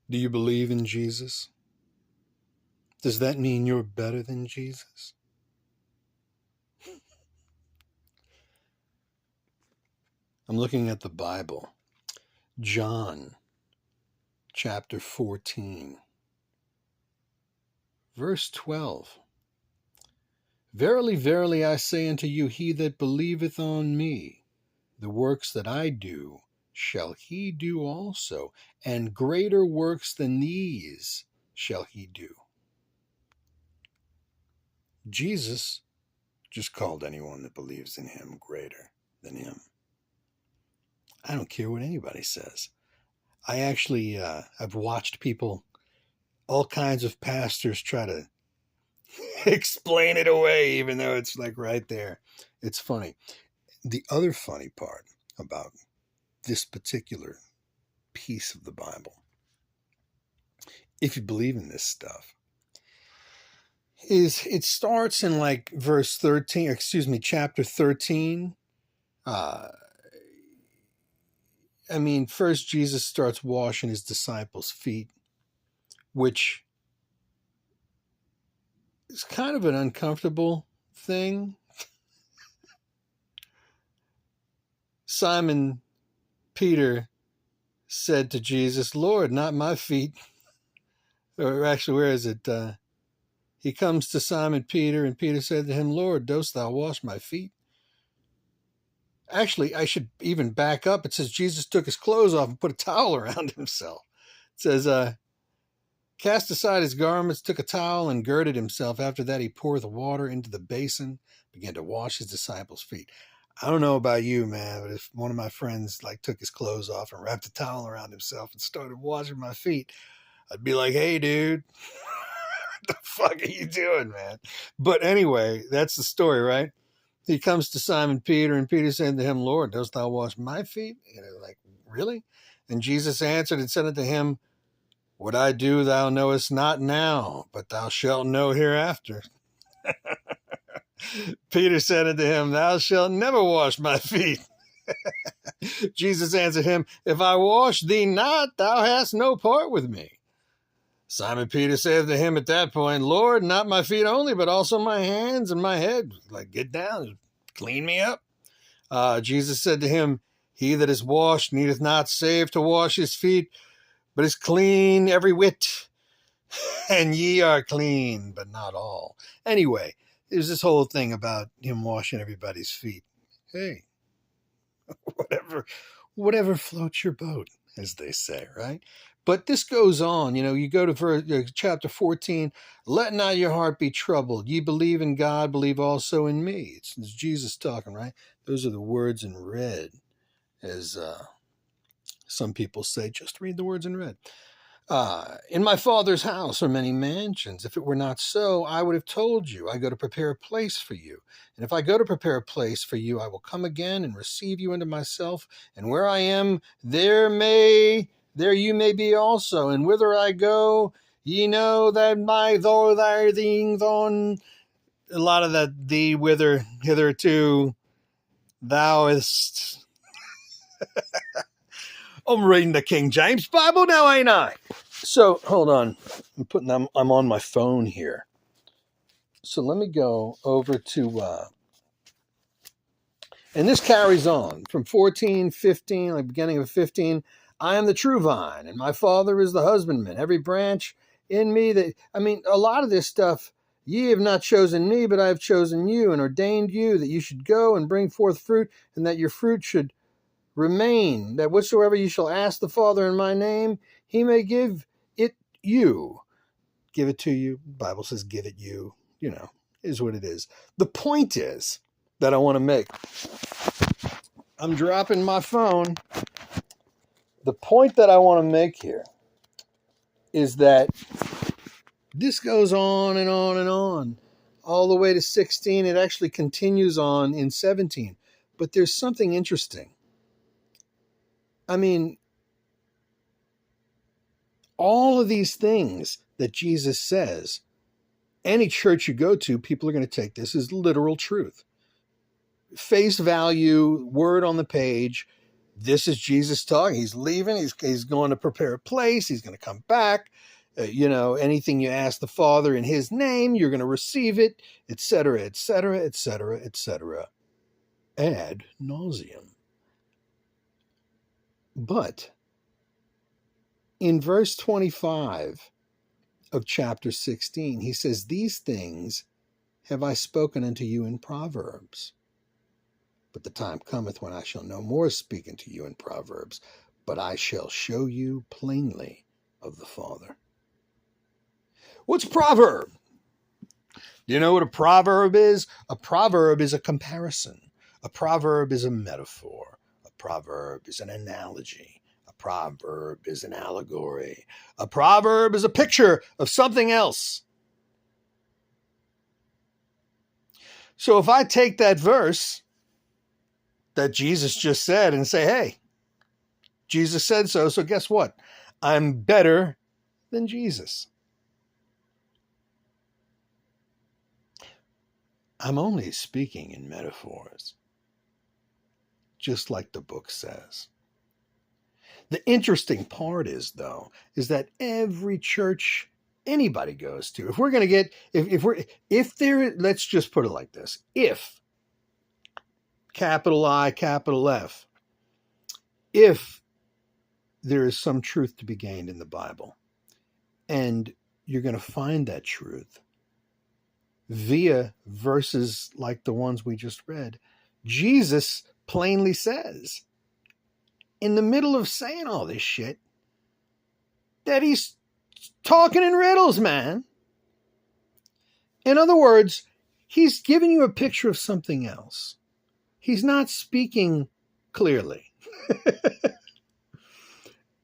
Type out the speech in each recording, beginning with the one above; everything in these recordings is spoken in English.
Do you believe in Jesus? Does that mean you're better than Jesus? I'm looking at the Bible. John chapter 14, verse 12. Verily, verily, I say unto you, he that believeth on me, the works that I do, shall he do also, and greater works than these shall he do. Jesus just called anyone that believes in him greater than him. I don't care what anybody says. I actually, I've watched people, all kinds of pastors try to explain it away, even though it's like right there. It's funny. The other funny part about this particular piece of the Bible, if you believe in this stuff, is it starts in like verse 13, chapter 13. First Jesus starts washing his disciples' feet, which is kind of an uncomfortable thing. Simon Peter said to Jesus, Lord, not my feet. Or actually, where is it? He comes to Simon Peter, and Peter said to him, Lord, dost thou wash my feet? Actually, I should even back up. It says Jesus took his clothes off and put a towel around himself. It says, cast aside his garments, took a towel, and girded himself. After that, he poured the water into the basin, began to wash his disciples' feet. I don't know about you, man, but if one of my friends took his clothes off and wrapped a towel around himself and started washing my feet, I'd be like, hey, dude, what the fuck are you doing, man? But anyway, that's the story, right? He comes to Simon Peter, and Peter said to him, Lord, dost thou wash my feet? And they're like, really? And Jesus answered and said unto him, what I do thou knowest not now, but thou shalt know hereafter. Peter said unto him, thou shalt never wash my feet. Jesus answered him, if I wash thee not, thou hast no part with me. Simon Peter said to him at that point, Lord, not my feet only, but also my hands and my head. Like, get down, clean me up. Jesus said to him, he that is washed needeth not save to wash his feet, but is clean every whit. And ye are clean, but not all. Anyway, there's this whole thing about him washing everybody's feet. Hey, whatever floats your boat, as they say, right? But this goes on. You go to chapter 14. Let not your heart be troubled. Ye believe in God, believe also in me. It's Jesus talking, right? Those are the words in red, as some people say. Just read the words in red. In my Father's house are many mansions. If it were not so, I would have told you. I go to prepare a place for you. And if I go to prepare a place for you, I will come again and receive you into myself. And where I am, there you may be also. And whither I go, ye know that my though thy thing thon. A lot of that thee whither hitherto thou ist. I'm reading the King James Bible now, ain't I? So hold on, I'm on my phone here. So let me go over to, and this carries on from 14, 15, like beginning of 15. I am the true vine, and my Father is the husbandman. Every branch in me a lot of this stuff, ye have not chosen me, but I have chosen you and ordained you that you should go and bring forth fruit, and that your fruit should remain, that whatsoever you shall ask the Father in my name, he may give it you. Give it to you. The Bible says give it you. Is what it is. The point is that I want to make. I'm dropping my phone. The point that I want to make here is that this goes on and on and on, all the way to 16. It actually continues on in 17. But there's something interesting. All of these things that Jesus says, any church you go to, people are going to take this as literal truth. Face value, word on the page. This is Jesus talking. He's leaving. He's going to prepare a place. He's going to come back. Anything you ask the Father in his name, you're going to receive it, etc., etc., etc., etc., ad nauseum. But in verse 25 of chapter 16, he says, "These things have I spoken unto you in Proverbs. But the time cometh when I shall no more speak unto you in Proverbs, but I shall show you plainly of the Father." What's a proverb? Do you know what a proverb is? A proverb is a comparison. A proverb is a metaphor. A proverb is an analogy. A proverb is an allegory. A proverb is a picture of something else. So if I take that verse that Jesus just said and say, hey, Jesus said so, so guess what? I'm better than Jesus. I'm only speaking in metaphors, just like the book says. The interesting part is, though, is that every church anybody goes to, if we're going to get, if there, let's just put it like this, if, capital I, capital F, if there is some truth to be gained in the Bible, and you're going to find that truth via verses like the ones we just read, Jesus plainly says, in the middle of saying all this shit, that he's talking in riddles, man. In other words, he's giving you a picture of something else. He's not speaking clearly.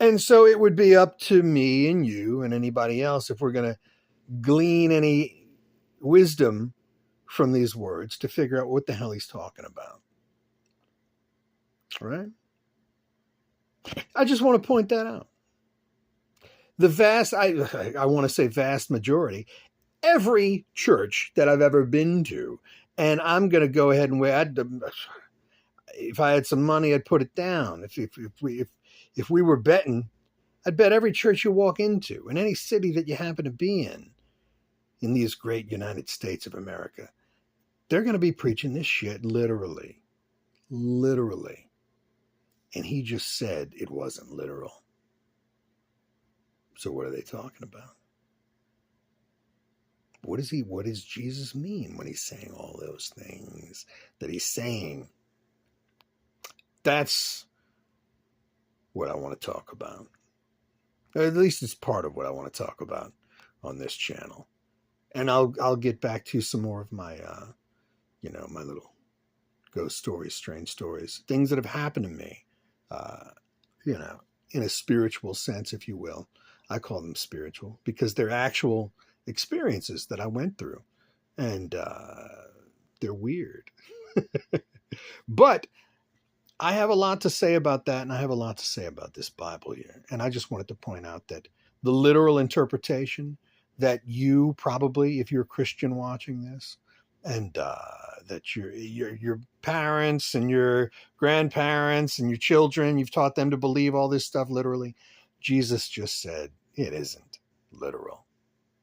And so it would be up to me and you and anybody else, if we're going to glean any wisdom from these words, to figure out what the hell he's talking about. All right? I just want to point that out. The vast, I want to say vast majority, every church that I've ever been to, and I'm going to go ahead and if I had some money, I'd put it down. If we were betting, I'd bet every church you walk into, in any city that you happen to be in these great United States of America, they're going to be preaching this shit literally. Literally. And he just said it wasn't literal. So what are they talking about? What does Jesus mean when he's saying all those things that he's saying? That's what I want to talk about. Or at least it's part of what I want to talk about on this channel. And I'll get back to some more of my my little ghost stories, strange stories, things that have happened to me, in a spiritual sense, if you will. I call them spiritual because they're actual experiences that I went through, and they're weird. But I have a lot to say about that, and I have a lot to say about this Bible here. And I just wanted to point out that the literal interpretation that you probably, if you're a Christian watching this, and that your parents and your grandparents and your children, you've taught them to believe all this stuff literally. Jesus just said it isn't literal.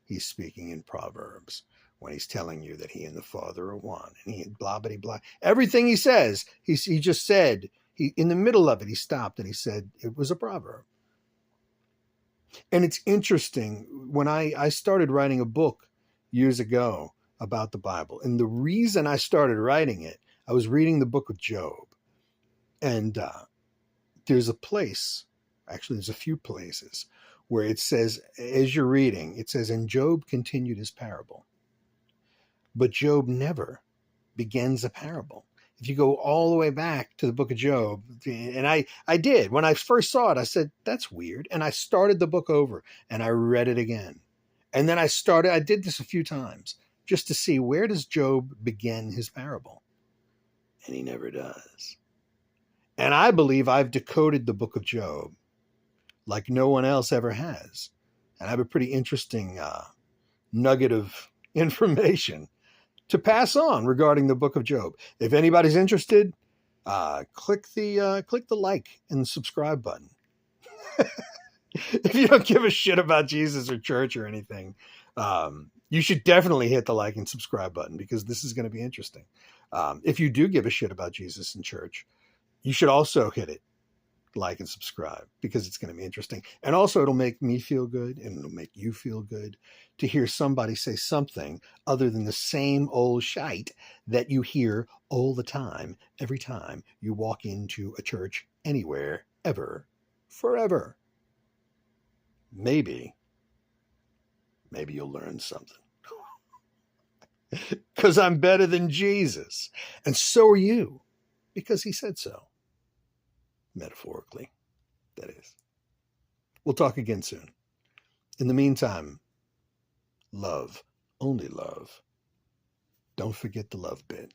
He's speaking in Proverbs when he's telling you that he and the Father are one, and he blah blah blah. Everything he says, he just said. In the middle of it, he stopped and he said it was a proverb. And it's interesting, when I started writing a book years ago about the Bible, and the reason I started writing it, I was reading the book of Job, and there's a place, actually there's a few places, where it says, as you're reading, it says, and Job continued his parable. But Job never begins a parable. If you go all the way back to the book of Job, and I did, when I first saw it, I said, that's weird. And I started the book over and I read it again. And then I did this a few times just to see, where does Job begin his parable? And he never does. And I believe I've decoded the book of Job like no one else ever has. And I have a pretty interesting nugget of information to pass on regarding the book of Job. If anybody's interested, click the like and subscribe button. If you don't give a shit about Jesus or church or anything, you should definitely hit the like and subscribe button, because this is going to be interesting. If you do give a shit about Jesus and church, you should also hit it, like and subscribe, because it's going to be interesting. And also it'll make me feel good, and it'll make you feel good to hear somebody say something other than the same old shite that you hear all the time, every time you walk into a church anywhere, ever, forever. Maybe you'll learn something. Because I'm better than Jesus. And so are you, because he said so. Metaphorically, that is. We'll talk again soon. In the meantime, love, only love. Don't forget the love bit.